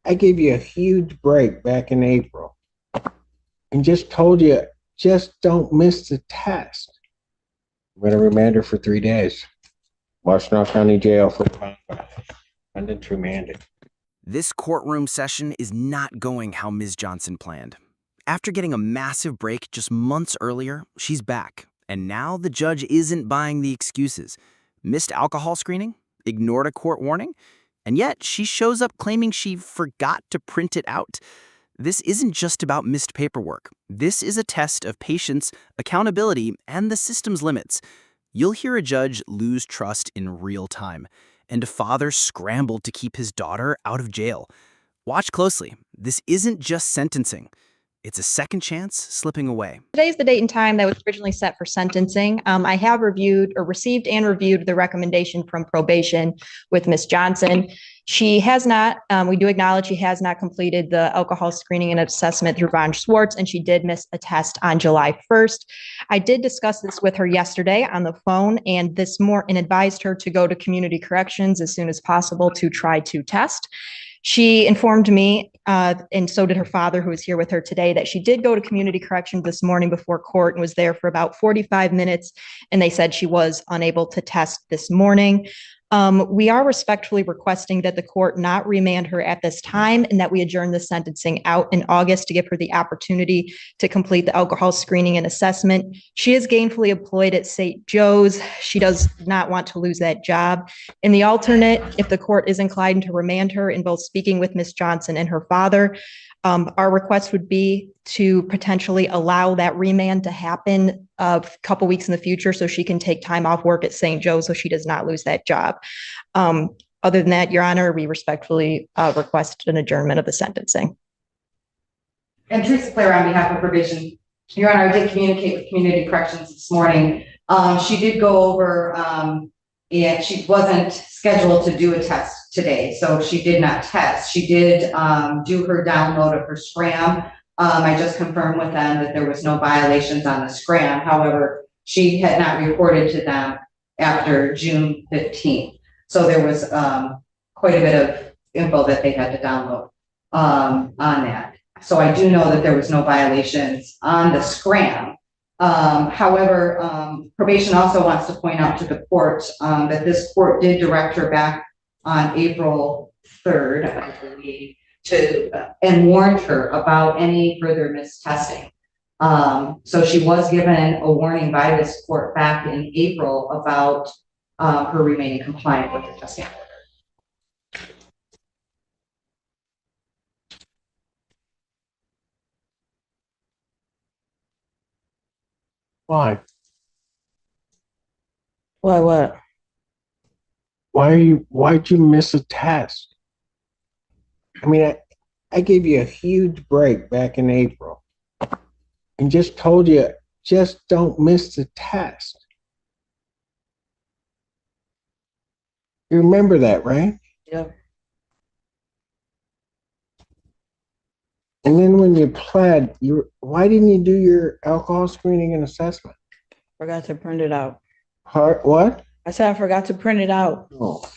I gave you a huge break back in April and just told you, just don't miss the test. I'm going to remand her for 3 days. Washtenaw County Jail for defendant remanded. This courtroom session is not going how Ms. Johnson planned. After getting a massive break just months earlier, she's back. And now the judge isn't buying the excuses. Missed alcohol screening? Ignored a court warning? And yet she shows up claiming she forgot to print it out. This isn't just about missed paperwork. This is a test of patience, accountability, and the system's limits. You'll hear a judge lose trust in real time, and a father scrambled to keep his daughter out of jail. Watch closely. This isn't just sentencing. It's a second chance slipping away. Today's the date and time that was originally set for sentencing. I have received and reviewed the recommendation from probation with Ms. Johnson. She has not, we do acknowledge she has not completed the alcohol screening and assessment through Von Schwartz, and she did miss a test on July 1st. I did discuss this with her yesterday on the phone and advised her to go to community corrections as soon as possible to try to test. She informed me, and so did her father, who is here with her today, that she did go to community corrections this morning before court and was there for about 45 minutes, and they said she was unable to test this morning. We are respectfully requesting that the court not remand her at this time and that we adjourn the sentencing out in August to give her the opportunity to complete the alcohol screening and assessment. She is gainfully employed at St. Joe's. She does not want to lose that job. In the alternate, if the court is inclined to remand her in both speaking with Ms. Johnson and her father, our request would be to potentially allow that remand to happen a couple weeks in the future so she can take time off work at St. Joe's so she does not lose that job. Other than that, Your Honor, we respectfully request an adjournment of the sentencing. And Teresa Clare on behalf of probation. Your Honor, I did communicate with community corrections this morning. She did go over and she wasn't scheduled to do a test today, so she did not test. She did do her download of her scram. I just confirmed with them that there was no violations on the scram. However, she had not reported to them after June 15th. So there was quite a bit of info that they had to download on that. So I do know that there was no violations on the scram. However, probation also wants to point out to the court that this court did direct her back on April 3rd, I believe, and warned her about any further mistesting. So she was given a warning by this court back in April about her remaining compliant with the testing order. Why? Why what? Why'd you miss a test? I gave you a huge break back in April and just told you, just don't miss the test. You remember that, right? Yeah. And then when you pled, why didn't you do your alcohol screening and assessment? Forgot to print it out. What? I said I forgot to print it out. Oh.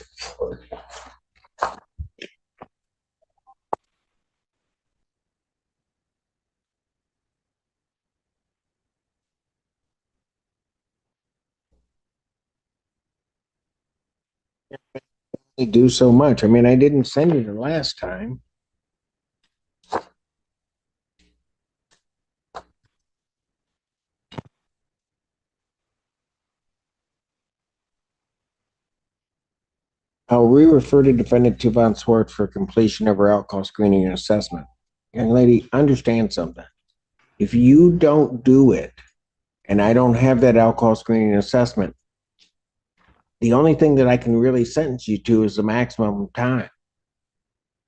They do so much. I didn't send you the last time. I'll re-refer to defendant to Von Schwartz for completion of her alcohol screening and assessment. Young lady, understand something. If you don't do it, and I don't have that alcohol screening and assessment, the only thing that I can really sentence you to is the maximum time.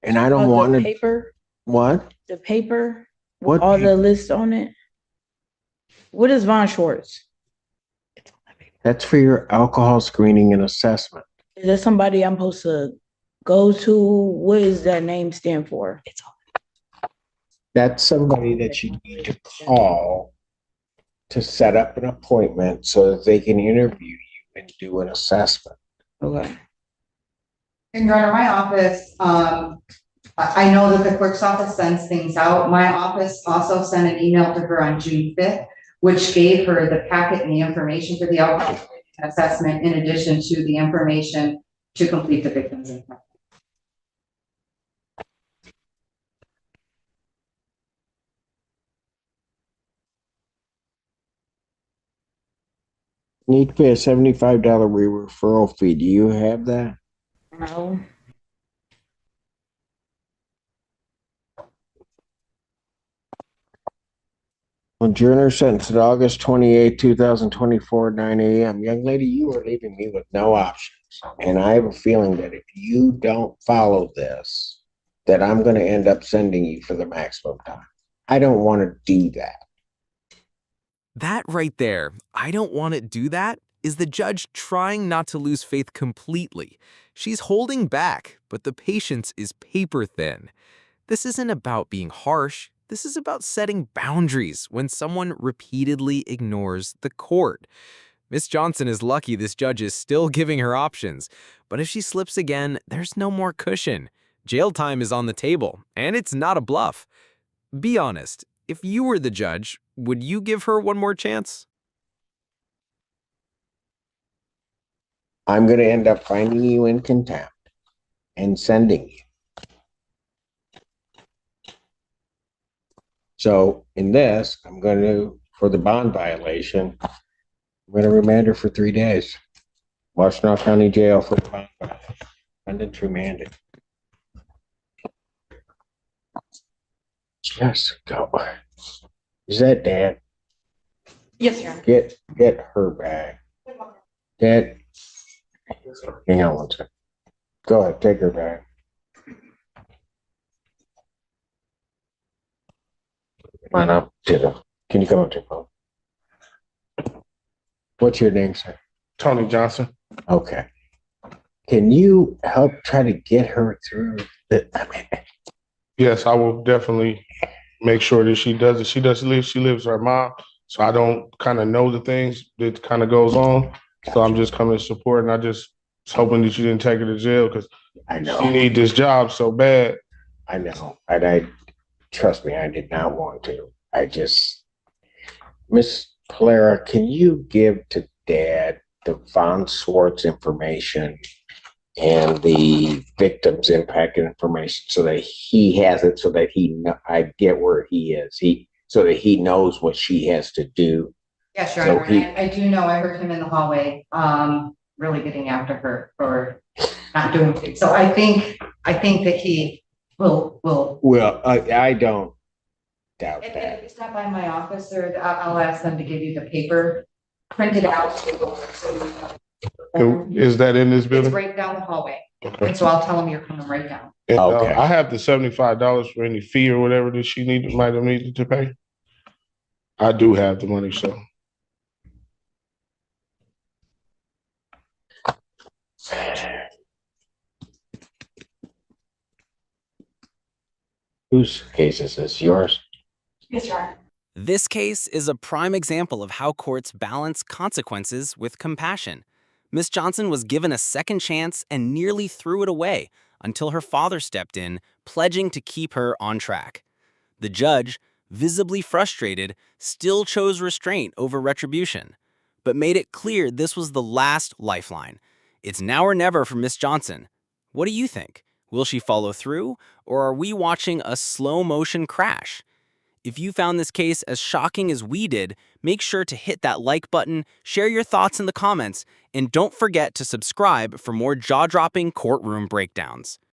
And I don't want to. Paper? What? The paper? What? All the lists on it? What is Von Schwartz? That's for your alcohol screening and assessment. Is that somebody I'm supposed to go to? What does that name stand for? That's somebody that you need to call to set up an appointment so that they can interview you and do an assessment. Okay. And Your Honor, my office I know that the clerk's office sends things out. My office also sent an email to her on June 5th, which gave her the packet and the information for the outcome assessment in addition to the information to complete the victim's impact. Need to pay a $75 referral fee. Do you have that? No. Adjourner sentenced at August 28, 2024, 9 a.m. Young lady, you are leaving me with no options. And I have a feeling that if you don't follow this, that I'm going to end up sending you for the maximum time. I don't want to do that. That right there, I don't want to do that, is the judge trying not to lose faith completely. She's holding back, but the patience is paper thin. This isn't about being harsh. This is about setting boundaries when someone repeatedly ignores the court. Miss Johnson is lucky this judge is still giving her options, but if she slips again, there's no more cushion. Jail time is on the table, and it's not a bluff. Be honest, if you were the judge, would you give her one more chance? I'm going to end up finding you in contempt and sending you. So in this, I'm going to, for the bond violation, I'm going to remand her for 3 days. Washtenaw County Jail for the bond violation. Defendant remanded. Just go. Is that Dad? Yes, Your Honor. Get her back. Dad, hang on one second. Go ahead, take her back. Come on up to the, can you come up to the phone? What's your name, sir? Tony Johnson. Okay. Can you help try to get her through the, I mean, Yes, I will definitely make sure that she does it. She lives with her mom, so I don't kind of know the things that kind of goes on. So I'm just coming to support, and I just was hoping that you didn't take her to jail because I know. she need this job so bad. I know. And trust me, I did not want to. Miss Clara, can you give to Dad the Von Swartz information and the victim's impact information so that he has it, so that I get where he is, so that he knows what she has to do. Yes, Your So Honor. I do know, I heard him in the hallway, really getting after her for not doing things. So I think that he will. Well, I don't doubt If that. you stop by my office, or I'll ask them to give you the paper printed out. Is that in this It's building? right down the hallway. Okay. And so I'll tell them you're coming right down. And, Okay. I have the $75 for any fee or whatever that she might have needed to pay. I do have the money, so. Whose case is this? Yours? Yes, Your Honor. This case is a prime example of how courts balance consequences with compassion. Miss Johnson was given a second chance and nearly threw it away until her father stepped in, pledging to keep her on track. The judge, visibly frustrated, still chose restraint over retribution, but made it clear this was the last lifeline. It's now or never for Miss Johnson. What do you think? Will she follow through, or are we watching a slow-motion crash? If you found this case as shocking as we did, make sure to hit that like button, share your thoughts in the comments, and don't forget to subscribe for more jaw-dropping courtroom breakdowns.